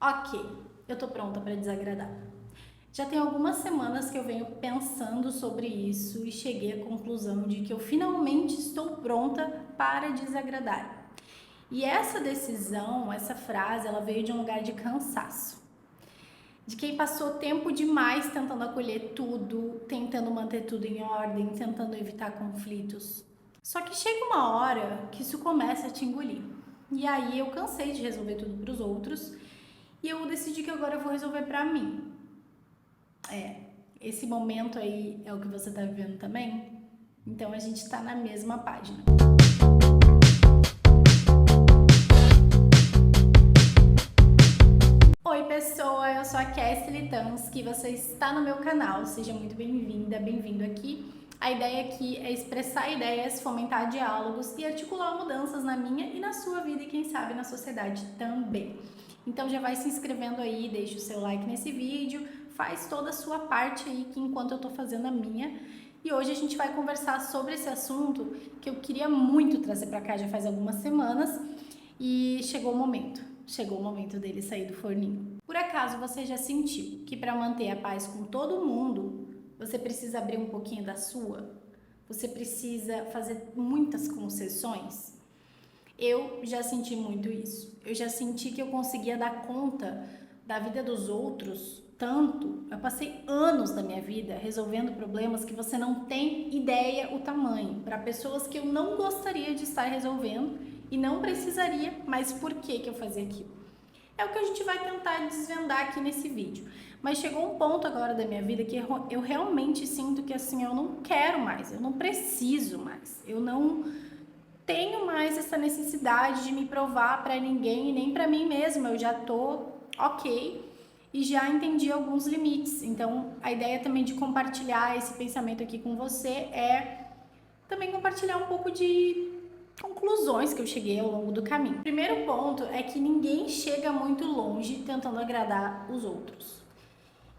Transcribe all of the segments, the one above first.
Ok, eu tô pronta para desagradar. Já tem algumas semanas que eu venho pensando sobre isso e cheguei à conclusão de que eu finalmente estou pronta para desagradar. E essa decisão, essa frase, ela veio de um lugar de cansaço. De quem passou tempo demais tentando acolher tudo, tentando manter tudo em ordem, tentando evitar conflitos. Só que chega uma hora que isso começa a te engolir. E aí eu cansei de resolver tudo para os outros e eu decidi que agora eu vou resolver para mim. Esse momento aí é o que você tá vivendo também? Então a gente tá na mesma página. Oi pessoa, eu sou a Kessely Tansky, você está no meu canal, seja muito bem-vinda, bem-vindo aqui. A ideia aqui é expressar ideias, fomentar diálogos e articular mudanças na minha e na sua vida e quem sabe na sociedade também. Então já vai se inscrevendo aí, deixa o seu like nesse vídeo, faz toda a sua parte aí que enquanto eu tô fazendo a minha. E hoje a gente vai conversar sobre esse assunto que eu queria muito trazer para cá já faz algumas semanas e chegou o momento dele sair do forninho. Por acaso você já sentiu que para manter a paz com todo mundo, você precisa abrir um pouquinho da sua? Você precisa fazer muitas concessões? Eu já senti muito isso. Eu já senti que eu conseguia dar conta da vida dos outros tanto. Eu passei anos da minha vida resolvendo problemas que você não tem ideia o tamanho, para pessoas que eu não gostaria de estar resolvendo e não precisaria, mas por que eu fazia aquilo? É o que a gente vai tentar desvendar aqui nesse vídeo. Mas chegou um ponto agora da minha vida que eu realmente sinto que assim, eu não quero mais, eu não preciso mais, eu não tenho mais essa necessidade de me provar para ninguém e nem para mim mesma. Eu já tô ok e já entendi alguns limites. Então, a ideia também de compartilhar esse pensamento aqui com você é também compartilhar um pouco de conclusões que eu cheguei ao longo do caminho. O primeiro ponto é que ninguém chega muito longe tentando agradar os outros.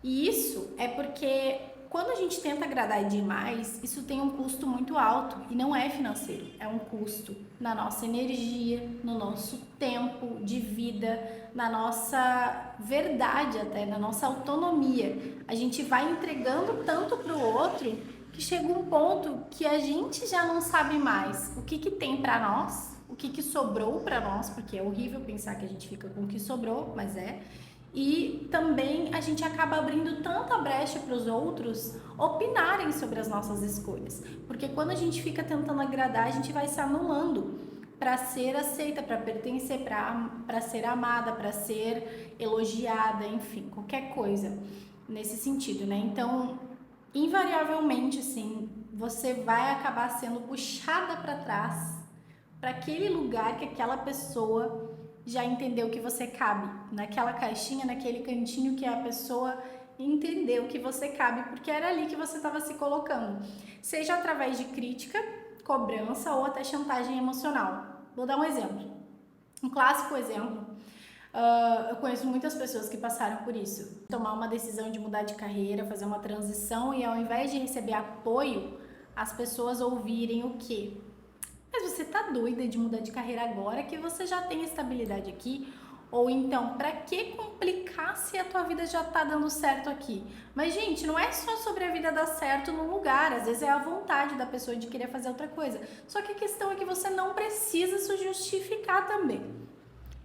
E isso é porque quando a gente tenta agradar demais, isso tem um custo muito alto e não é financeiro, é um custo na nossa energia, no nosso tempo de vida, na nossa verdade até, na nossa autonomia. A gente vai entregando tanto para o outro que chega um ponto que a gente já não sabe mais o que tem para nós, o que sobrou para nós, porque é horrível pensar que a gente fica com o que sobrou, mas é. E também a gente acaba abrindo tanta brecha para os outros opinarem sobre as nossas escolhas. Porque quando a gente fica tentando agradar, a gente vai se anulando para ser aceita, para pertencer, para ser amada, para ser elogiada, enfim, qualquer coisa nesse sentido, né? Então, invariavelmente, assim, você vai acabar sendo puxada para trás, para aquele lugar que aquela pessoa já entendeu que você cabe, naquela caixinha, naquele cantinho que a pessoa entendeu que você cabe, porque era ali que você estava se colocando, seja através de crítica, cobrança ou até chantagem emocional. Vou dar um exemplo, um clássico exemplo. Eu conheço muitas pessoas que passaram por isso. Tomar uma decisão de mudar de carreira, fazer uma transição e ao invés de receber apoio, as pessoas ouvirem o quê? Mas você tá doida de mudar de carreira agora que você já tem estabilidade aqui? Ou então, pra que complicar se a tua vida já tá dando certo aqui? Mas, gente, não é só sobre a vida dar certo num lugar, às vezes é a vontade da pessoa de querer fazer outra coisa. Só que a questão é que você não precisa se justificar também.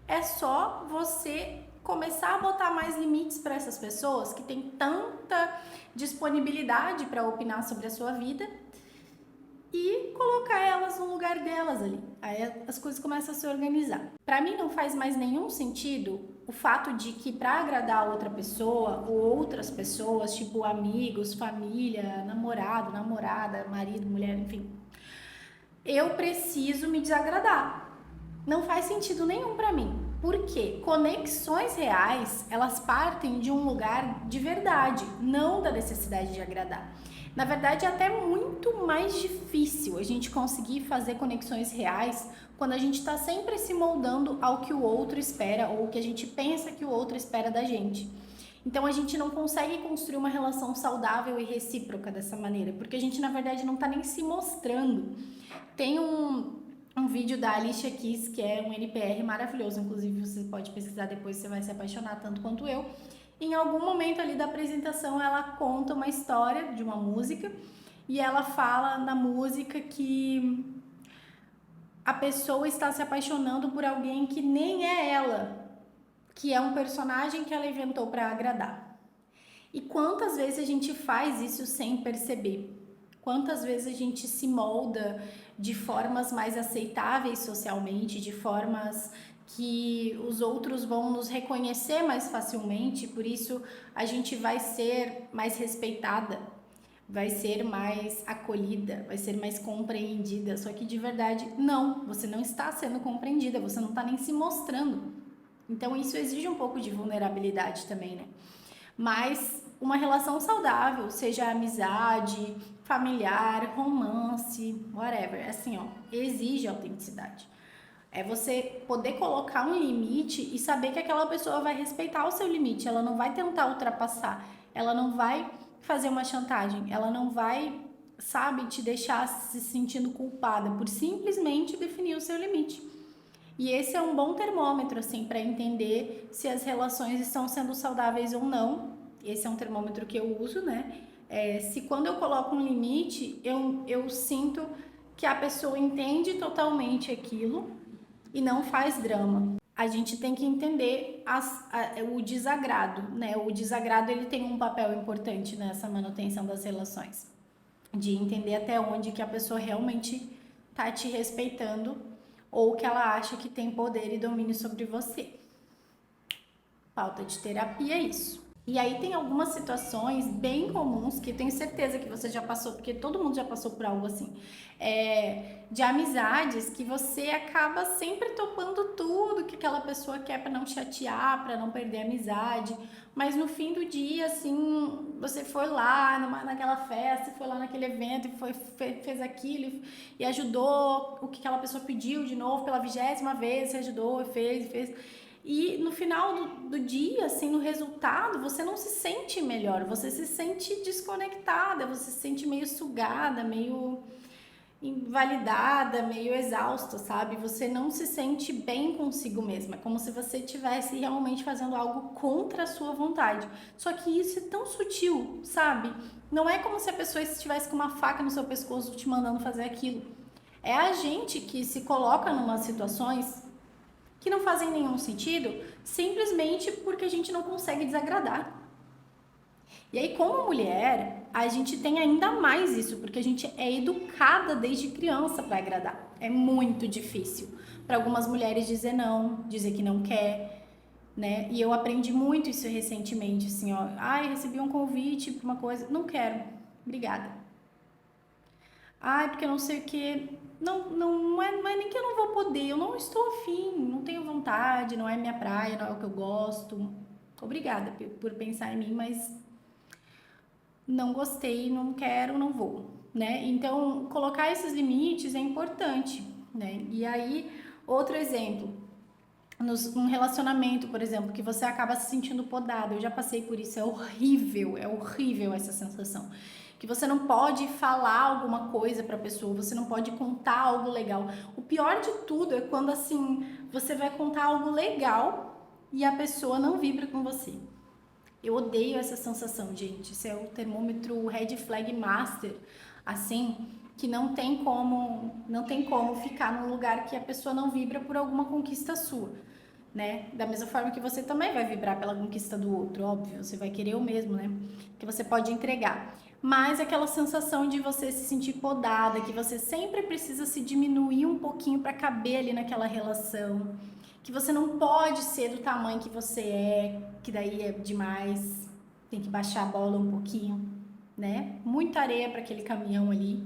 É só você começar a botar mais limites para essas pessoas que têm tanta disponibilidade para opinar sobre a sua vida e colocar elas no lugar delas ali. Aí as coisas começam a se organizar. Para mim não faz mais nenhum sentido o fato de que para agradar outra pessoa ou outras pessoas, tipo amigos, família, namorado, namorada, marido, mulher, enfim, eu preciso me desagradar. Não faz sentido nenhum para mim. Porque conexões reais, elas partem de um lugar de verdade, não da necessidade de agradar. Na verdade, é até muito mais difícil a gente conseguir fazer conexões reais quando a gente está sempre se moldando ao que o outro espera ou o que a gente pensa que o outro espera da gente. Então, a gente não consegue construir uma relação saudável e recíproca dessa maneira, porque a gente, na verdade, não está nem se mostrando. Tem um vídeo da Alicia Keys, que é um NPR maravilhoso, inclusive você pode pesquisar depois, você vai se apaixonar tanto quanto eu. Em algum momento ali da apresentação, ela conta uma história de uma música e ela fala na música que a pessoa está se apaixonando por alguém que nem é ela, que é um personagem que ela inventou para agradar. E quantas vezes a gente faz isso sem perceber? Quantas vezes a gente se molda de formas mais aceitáveis socialmente, de formas que os outros vão nos reconhecer mais facilmente, por isso a gente vai ser mais respeitada, vai ser mais acolhida, vai ser mais compreendida. Só que de verdade, não, você não está sendo compreendida, você não está nem se mostrando. Então isso exige um pouco de vulnerabilidade também, né? Mas uma relação saudável, seja amizade, familiar, romance, whatever, assim, ó, exige autenticidade. É você poder colocar um limite e saber que aquela pessoa vai respeitar o seu limite, ela não vai tentar ultrapassar, ela não vai fazer uma chantagem, ela não vai, sabe, te deixar se sentindo culpada por simplesmente definir o seu limite. E esse é um bom termômetro, assim, para entender se as relações estão sendo saudáveis ou não. Esse é um termômetro que eu uso, né? Se quando eu coloco um limite, eu sinto que a pessoa entende totalmente aquilo e não faz drama. A gente tem que entender o desagrado, né? O desagrado, ele tem um papel importante nessa manutenção das relações. De entender até onde que a pessoa realmente tá te respeitando ou que ela acha que tem poder e domínio sobre você. Falta de terapia é isso. E aí tem algumas situações bem comuns que eu tenho certeza que você já passou, porque todo mundo já passou por algo assim, de amizades que você acaba sempre topando tudo que aquela pessoa quer para não chatear, para não perder a amizade, mas no fim do dia, assim, você foi lá naquela festa, foi lá naquele evento e fez aquilo e ajudou o que aquela pessoa pediu de novo pela 20ª vez, você ajudou, fez. E no final do dia, assim, no resultado, você não se sente melhor, você se sente desconectada, você se sente meio sugada, meio invalidada, meio exausta, sabe? Você não se sente bem consigo mesma, é como se você estivesse realmente fazendo algo contra a sua vontade. Só que isso é tão sutil, sabe? Não é como se a pessoa estivesse com uma faca no seu pescoço te mandando fazer aquilo. É a gente que se coloca em umas situações que não fazem nenhum sentido, simplesmente porque a gente não consegue desagradar. E aí, como mulher, a gente tem ainda mais isso, porque a gente é educada desde criança para agradar. É muito difícil para algumas mulheres dizer não, dizer que não quer, né? E eu aprendi muito isso recentemente, assim, ó. Ai, recebi um convite para uma coisa, não quero, obrigada. Ai, porque eu não sei o que. Não é nem que eu não vou poder, eu não estou afim, não tenho vontade, não é minha praia, não é o que eu gosto. Obrigada por pensar em mim, mas não gostei, não quero, não vou, né? Então, colocar esses limites é importante, né? E aí, outro exemplo, num relacionamento, por exemplo, que você acaba se sentindo podado. Eu já passei por isso, é horrível essa sensação. Que você não pode falar alguma coisa pra pessoa, você não pode contar algo legal. O pior de tudo é quando, assim, você vai contar algo legal e a pessoa não vibra com você. Eu odeio essa sensação, gente. Isso é o termômetro red flag master, assim, que não tem como ficar num lugar que a pessoa não vibra por alguma conquista sua, né? Da mesma forma que você também vai vibrar pela conquista do outro, óbvio, você vai querer o mesmo, né? Que você pode entregar. Mas aquela sensação de você se sentir podada, que você sempre precisa se diminuir um pouquinho para caber ali naquela relação, que você não pode ser do tamanho que você é, que daí é demais, tem que baixar a bola um pouquinho, né? Muita areia para aquele caminhão ali.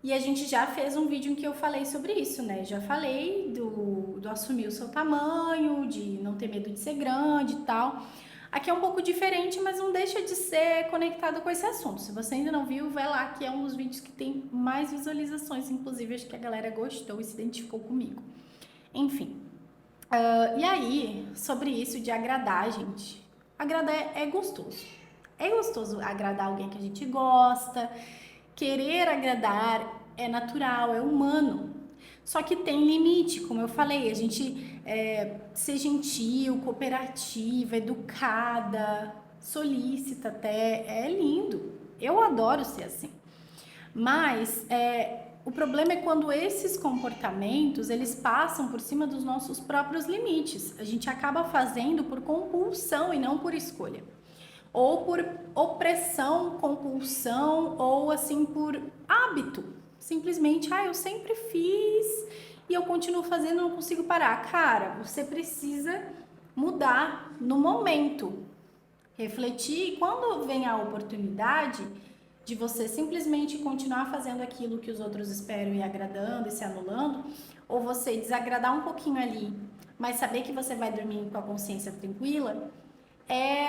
E a gente já fez um vídeo em que eu falei sobre isso, né? Já falei do assumir o seu tamanho, de não ter medo de ser grande e tal. Aqui é um pouco diferente, mas não deixa de ser conectado com esse assunto. Se você ainda não viu, vai lá, que é um dos vídeos que tem mais visualizações, inclusive acho que a galera gostou e se identificou comigo. Enfim. E aí, sobre isso de agradar, gente. Agradar é gostoso. É gostoso agradar alguém que a gente gosta. Querer agradar é natural, é humano. Só que tem limite, como eu falei, a gente ser gentil, cooperativa, educada, solícita até, é lindo. Eu adoro ser assim. Mas o problema é quando esses comportamentos, eles passam por cima dos nossos próprios limites. A gente acaba fazendo por compulsão e não por escolha. Ou por opressão, compulsão, ou assim por hábito. Simplesmente, eu sempre fiz e eu continuo fazendo, não consigo parar. Cara, você precisa mudar no momento, refletir, e quando vem a oportunidade de você simplesmente continuar fazendo aquilo que os outros esperam e agradando e se anulando, ou você desagradar um pouquinho ali, mas saber que você vai dormir com a consciência tranquila,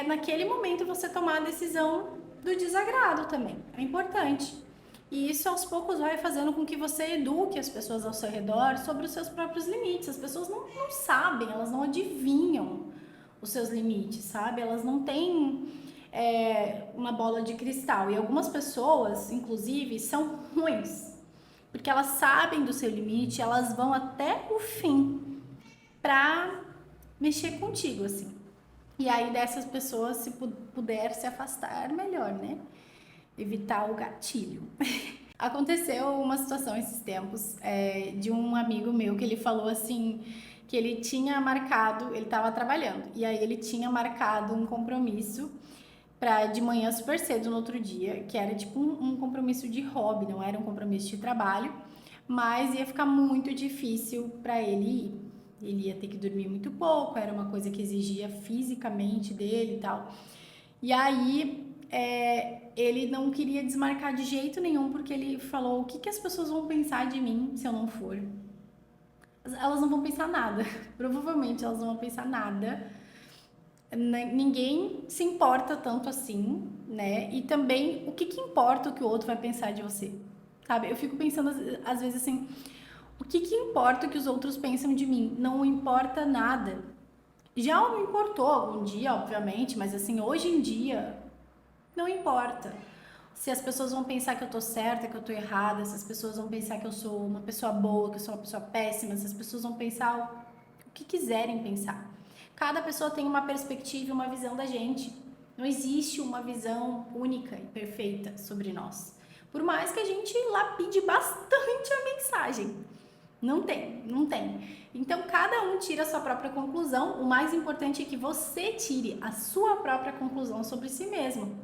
naquele momento você tomar a decisão do desagrado também. É importante. E isso aos poucos vai fazendo com que você eduque as pessoas ao seu redor sobre os seus próprios limites. As pessoas não sabem, elas não adivinham os seus limites, sabe? Elas não têm uma bola de cristal. E algumas pessoas, inclusive, são ruins, porque elas sabem do seu limite, elas vão até o fim pra mexer contigo, assim. E aí dessas pessoas, se puder se afastar, melhor, né? Evitar o gatilho. Aconteceu uma situação esses tempos de um amigo meu que ele falou assim, que ele tinha marcado, ele estava trabalhando, e aí ele tinha marcado um compromisso para de manhã super cedo no outro dia, que era tipo um compromisso de hobby, não era um compromisso de trabalho, mas ia ficar muito difícil para ele ir. Ele ia ter que dormir muito pouco, era uma coisa que exigia fisicamente dele e tal. E aí ele não queria desmarcar de jeito nenhum, porque ele falou: o que as pessoas vão pensar de mim se eu não for? Elas não vão pensar nada, provavelmente elas não vão pensar nada. Ninguém se importa tanto assim, né? E também, o que importa o que o outro vai pensar de você? Sabe? Eu fico pensando às vezes assim, o que importa o que os outros pensam de mim? Não importa nada. Já me importou algum dia, obviamente, mas assim, hoje em dia, não importa. Se as pessoas vão pensar que eu tô certa, que eu tô errada, se as pessoas vão pensar que eu sou uma pessoa boa, que eu sou uma pessoa péssima, se as pessoas vão pensar o que quiserem pensar. Cada pessoa tem uma perspectiva e uma visão da gente. Não existe uma visão única e perfeita sobre nós. Por mais que a gente lapide bastante a mensagem. Não tem, não tem. Então, cada um tira a sua própria conclusão. O mais importante é que você tire a sua própria conclusão sobre si mesmo.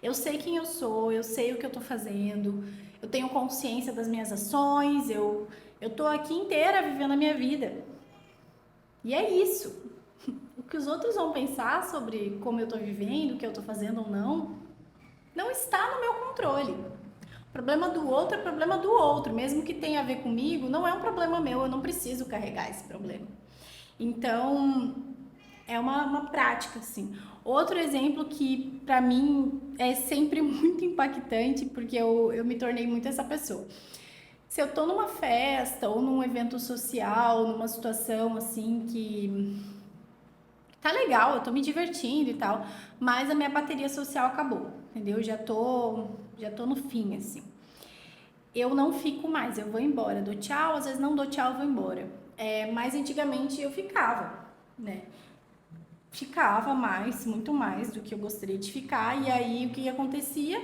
Eu sei quem eu sou, eu sei o que eu tô fazendo, eu tenho consciência das minhas ações, eu tô aqui inteira vivendo a minha vida. E é isso. O que os outros vão pensar sobre como eu tô vivendo, o que eu tô fazendo ou não, não está no meu controle. O problema do outro é problema do outro, mesmo que tenha a ver comigo, não é um problema meu, eu não preciso carregar esse problema. Então, é uma prática, assim. Outro exemplo que, pra mim, é sempre muito impactante, porque eu me tornei muito essa pessoa. Se eu tô numa festa ou num evento social, numa situação, assim, que tá legal, eu tô me divertindo e tal, mas a minha bateria social acabou, entendeu? Já tô no fim, assim. Eu não fico mais, eu vou embora, dou tchau, às vezes não dou tchau, vou embora. Mas antigamente eu ficava, né? Ficava mais, muito mais do que eu gostaria de ficar, e aí o que acontecia?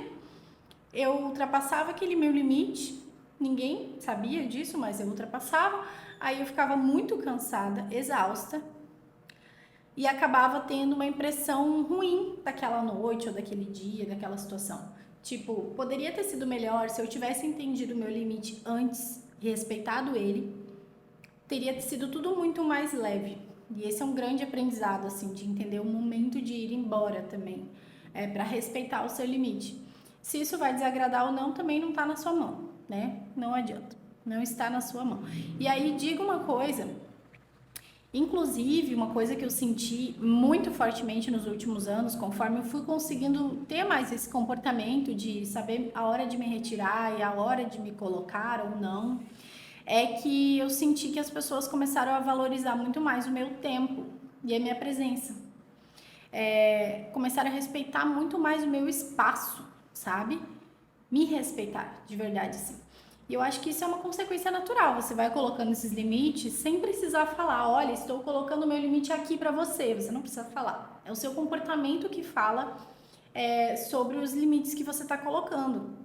Eu ultrapassava aquele meu limite, ninguém sabia disso, mas eu ultrapassava, aí eu ficava muito cansada, exausta, e acabava tendo uma impressão ruim daquela noite ou daquele dia, daquela situação. Tipo, poderia ter sido melhor se eu tivesse entendido o meu limite antes e respeitado ele, teria sido tudo muito mais leve. E esse é um grande aprendizado, assim, de entender o momento de ir embora também, para respeitar o seu limite. Se isso vai desagradar ou não, também não está na sua mão, né? Não adianta, não está na sua mão. E aí, diga uma coisa. Inclusive, uma coisa que eu senti muito fortemente nos últimos anos, conforme eu fui conseguindo ter mais esse comportamento de saber a hora de me retirar e a hora de me colocar ou não, é que eu senti que as pessoas começaram a valorizar muito mais o meu tempo e a minha presença. Começaram a respeitar muito mais o meu espaço, sabe? Me respeitar, de verdade, sim. E eu acho que isso é uma consequência natural. Você vai colocando esses limites sem precisar falar, olha, estou colocando meu limite aqui para você. Você não precisa falar. É o seu comportamento que fala sobre os limites que você está colocando.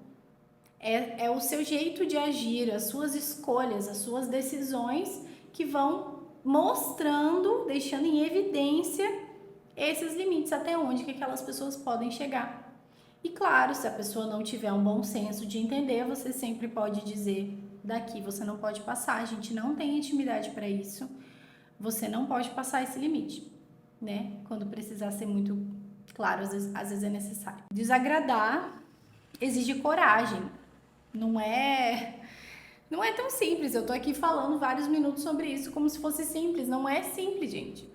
É o seu jeito de agir, as suas escolhas, as suas decisões que vão mostrando, deixando em evidência esses limites, até onde que aquelas pessoas podem chegar. E claro, se a pessoa não tiver um bom senso de entender, você sempre pode dizer, daqui você não pode passar, a gente não tem intimidade para isso, você não pode passar esse limite, né? Quando precisar ser muito claro, às vezes é necessário. Desagradar exige coragem, não é tão simples. Eu tô aqui falando vários minutos sobre isso como se fosse simples, não é simples, gente.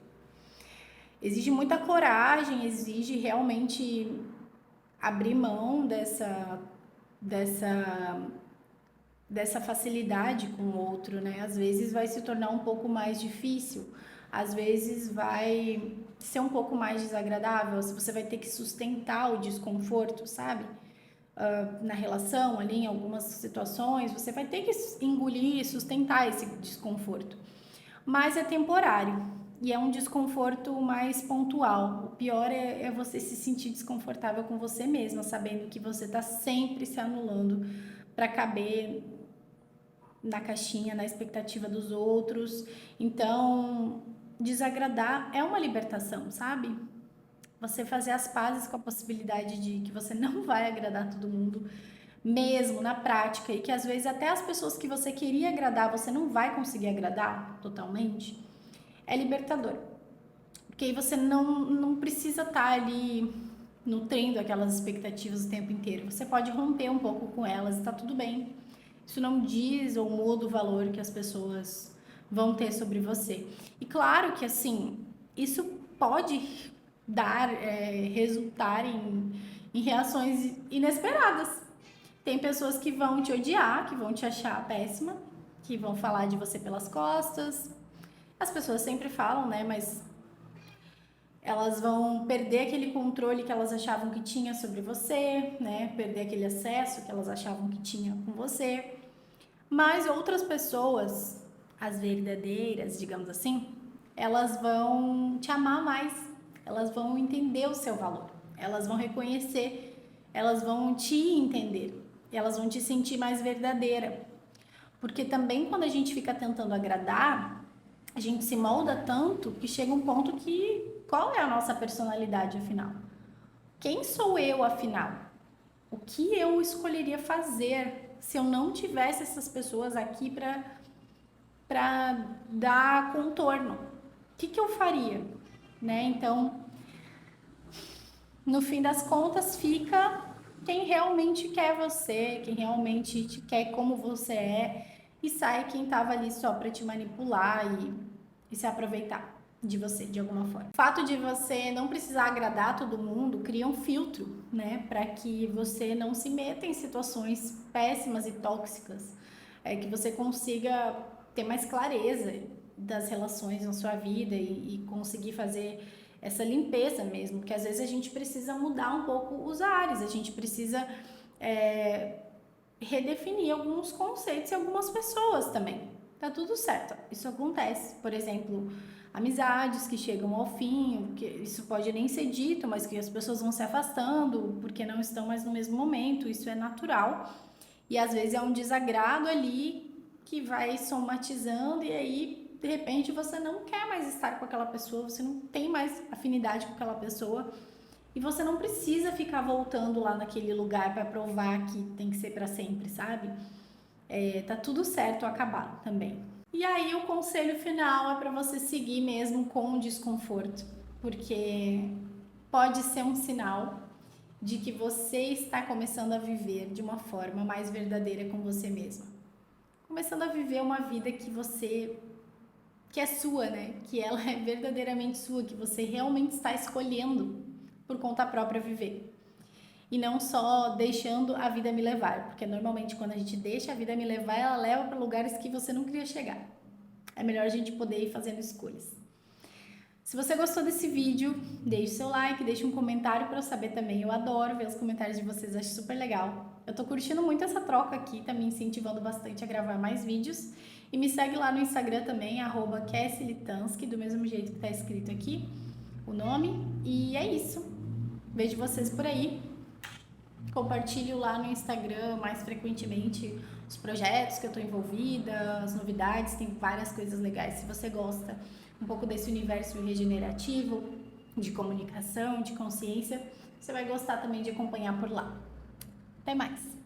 Exige muita coragem, exige realmente abrir mão dessa facilidade com o outro, né? Às vezes vai se tornar um pouco mais difícil, às vezes vai ser um pouco mais desagradável, você vai ter que sustentar o desconforto, sabe? Na relação ali, em algumas situações, você vai ter que engolir, sustentar esse desconforto. Mas é temporário e é um desconforto mais pontual. O pior é você se sentir desconfortável com você mesma, sabendo que você está sempre se anulando para caber na caixinha, na expectativa dos outros. Então, desagradar é uma libertação, sabe? Você fazer as pazes com a possibilidade de que você não vai agradar todo mundo, mesmo na prática, e que às vezes até as pessoas que você queria agradar, você não vai conseguir agradar totalmente, é libertador. Porque aí você não precisa estar ali nutrindo aquelas expectativas o tempo inteiro. Você pode romper um pouco com elas e tá tudo bem. Isso não diz ou muda o valor que as pessoas vão ter sobre você. E claro que assim, isso pode resultar em reações inesperadas. Tem pessoas que vão te odiar, que vão te achar péssima, que vão falar de você pelas costas. As pessoas sempre falam, né? Mas elas vão perder aquele controle que elas achavam que tinha sobre você, né? Perder aquele acesso que elas achavam que tinha com você. Mas outras pessoas, as verdadeiras, digamos assim, elas vão te amar mais, elas vão entender o seu valor, elas vão reconhecer, elas vão te entender, elas vão te sentir mais verdadeira. Porque também quando a gente fica tentando agradar, a gente se molda tanto que chega um ponto que qual é a nossa personalidade afinal? Quem sou eu afinal? O que eu escolheria fazer se eu não tivesse essas pessoas aqui para dar contorno? O que eu faria? Né? Então, no fim das contas, fica quem realmente quer você, quem realmente te quer como você é, e sai quem estava ali só para te manipular e se aproveitar de você de alguma forma. O fato de você não precisar agradar todo mundo cria um filtro, né, para que você não se meta em situações péssimas e tóxicas, que você consiga ter mais clareza das relações na sua vida e conseguir fazer essa limpeza mesmo, porque às vezes a gente precisa mudar um pouco os ares, a gente precisa redefinir alguns conceitos e algumas pessoas também. Tá tudo certo, isso acontece. Por exemplo, amizades que chegam ao fim, que isso pode nem ser dito, mas que as pessoas vão se afastando porque não estão mais no mesmo momento, isso é natural. E às vezes é um desagrado ali que vai somatizando e aí de repente você não quer mais estar com aquela pessoa, você não tem mais afinidade com aquela pessoa e você não precisa ficar voltando lá naquele lugar para provar que tem que ser para sempre, sabe? Tá tudo certo acabar também. E aí o conselho final é para você seguir mesmo com o desconforto, porque pode ser um sinal de que você está começando a viver de uma forma mais verdadeira com você mesma. Começando a viver uma vida que é sua, né? Que ela é verdadeiramente sua, que você realmente está escolhendo por conta própria viver. E não só deixando a vida me levar, porque normalmente quando a gente deixa a vida me levar, ela leva para lugares que você não queria chegar. É melhor a gente poder ir fazendo escolhas. Se você gostou desse vídeo, deixe seu like, deixe um comentário para eu saber também. Eu adoro ver os comentários de vocês, acho super legal. Eu tô curtindo muito essa troca aqui, tá me incentivando bastante a gravar mais vídeos. E me segue lá no Instagram também, @KesliTansky, do mesmo jeito que tá escrito aqui o nome. E é isso. Vejo vocês por aí. Compartilho lá no Instagram mais frequentemente os projetos que eu tô envolvida, as novidades, tem várias coisas legais. Se você gosta um pouco desse universo regenerativo, de comunicação, de consciência, você vai gostar também de acompanhar por lá. Até mais!